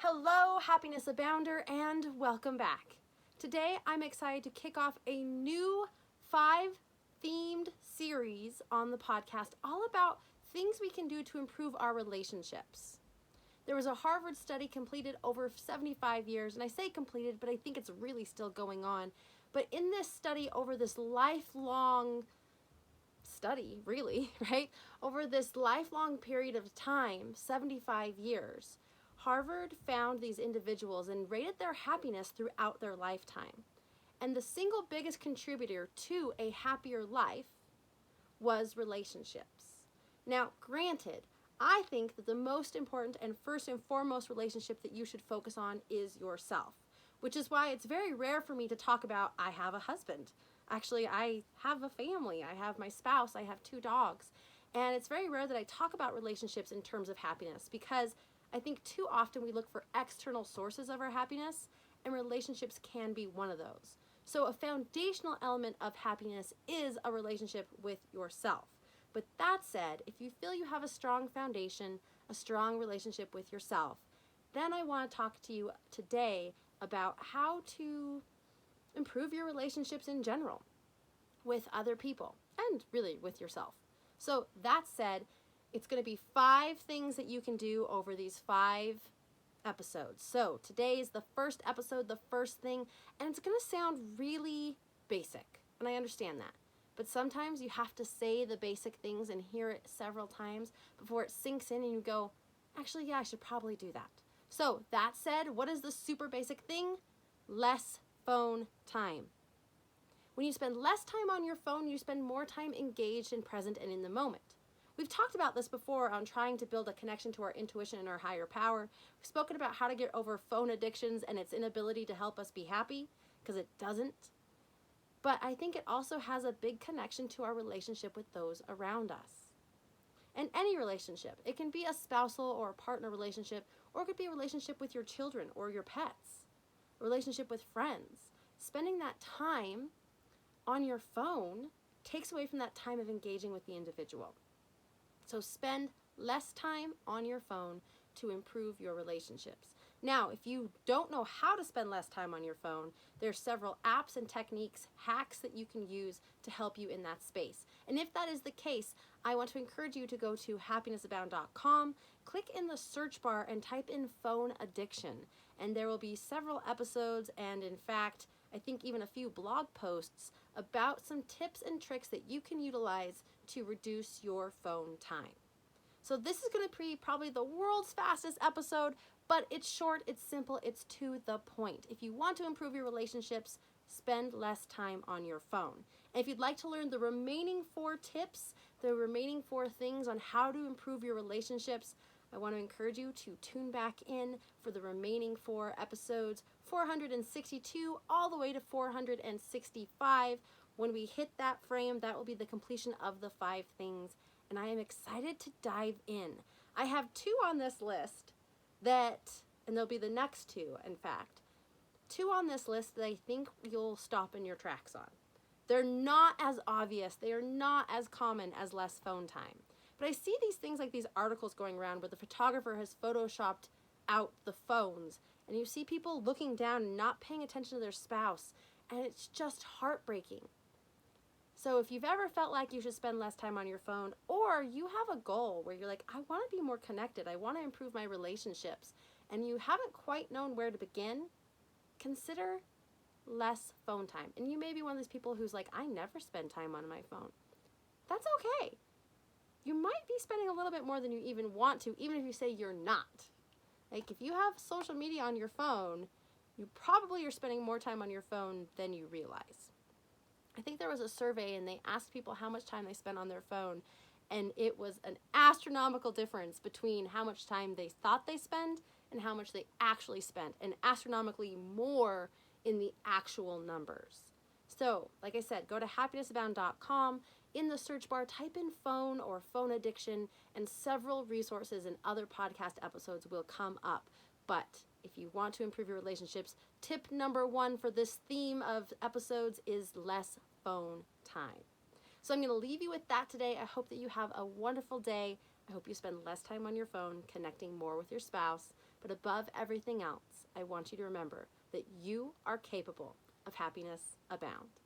Hello, Happiness Abounder, and welcome back. Today, I'm excited to kick off a new 5-themed series on the podcast all about things we can do to improve our relationships. There was a Harvard study completed over 75 years, and I say completed, but I think it's really still going on. But in this study, over this lifelong study, really, right? Over this lifelong period of time, 75 years, Harvard found these individuals and rated their happiness throughout their lifetime. And the single biggest contributor to a happier life was relationships. Now, granted, I think that the most important and first and foremost relationship that you should focus on is yourself, which is why it's very rare for me to talk about I have a husband. Actually, I have a family. I have my spouse. I have 2 dogs. And it's very rare that I talk about relationships in terms of happiness because I think too often we look for external sources of our happiness, and relationships can be one of those. So a foundational element of happiness is a relationship with yourself. But that said, if you feel you have a strong foundation, a strong relationship with yourself, then I want to talk to you today about how to improve your relationships in general with other people and really with yourself. So that said, it's going to be 5 things that you can do over these 5 episodes. So today is the first episode, the first thing, and it's going to sound really basic, and I understand that. But sometimes you have to say the basic things and hear it several times before it sinks in and you go, actually, yeah, I should probably do that. So that said, what is the super basic thing? Less phone time. When you spend less time on your phone, you spend more time engaged and present and in the moment. We've talked about this before on trying to build a connection to our intuition and our higher power. We've spoken about how to get over phone addictions and its inability to help us be happy, because it doesn't. But I think it also has a big connection to our relationship with those around us. And any relationship, it can be a spousal or a partner relationship, or it could be a relationship with your children or your pets, a relationship with friends. Spending that time on your phone takes away from that time of engaging with the individual. So spend less time on your phone to improve your relationships. Now, if you don't know how to spend less time on your phone, there are several apps and techniques, hacks that you can use to help you in that space. And if that is the case, I want to encourage you to go to happinessabound.com, click in the search bar and type in phone addiction. And there will be several episodes and, in fact, I think even a few blog posts about some tips and tricks that you can utilize to reduce your phone time. So this is going to be probably the world's fastest episode, but it's short, it's simple, it's to the point. If you want to improve your relationships, spend less time on your phone. And if you'd like to learn the remaining 4 tips, the remaining 4 things on how to improve your relationships, I want to encourage you to tune back in for the remaining 4 episodes, 462 all the way to 465. When we hit that frame, that will be the completion of the 5 things, and I am excited to dive in. I have 2 on this list and there'll be the next 2, in fact. 2 on this list that I think you'll stop in your tracks on. They're not as obvious, they are not as common as less phone time. But I see these things like these articles going around where the photographer has photoshopped out the phones, and you see people looking down and not paying attention to their spouse, and it's just heartbreaking. So if you've ever felt like you should spend less time on your phone, or you have a goal where you're like, I want to be more connected, I want to improve my relationships, and you haven't quite known where to begin, consider less phone time. And you may be one of those people who's like, I never spend time on my phone. That's okay. You might be spending a little bit more than you even want to, even if you say you're not. Like, if you have social media on your phone, you probably are spending more time on your phone than you realize. I think there was a survey and they asked people how much time they spent on their phone, and it was an astronomical difference between how much time they thought they spent and how much they actually spent, and astronomically more in the actual numbers. So, like I said, go to happinessabound.com. In the search bar, type in phone or phone addiction, and several resources and other podcast episodes will come up. But if you want to improve your relationships, tip number 1 for this theme of episodes is less phone time. So I'm going to leave you with that today. I hope that you have a wonderful day. I hope you spend less time on your phone, connecting more with your spouse. But above everything else, I want you to remember that you are capable of happiness abound.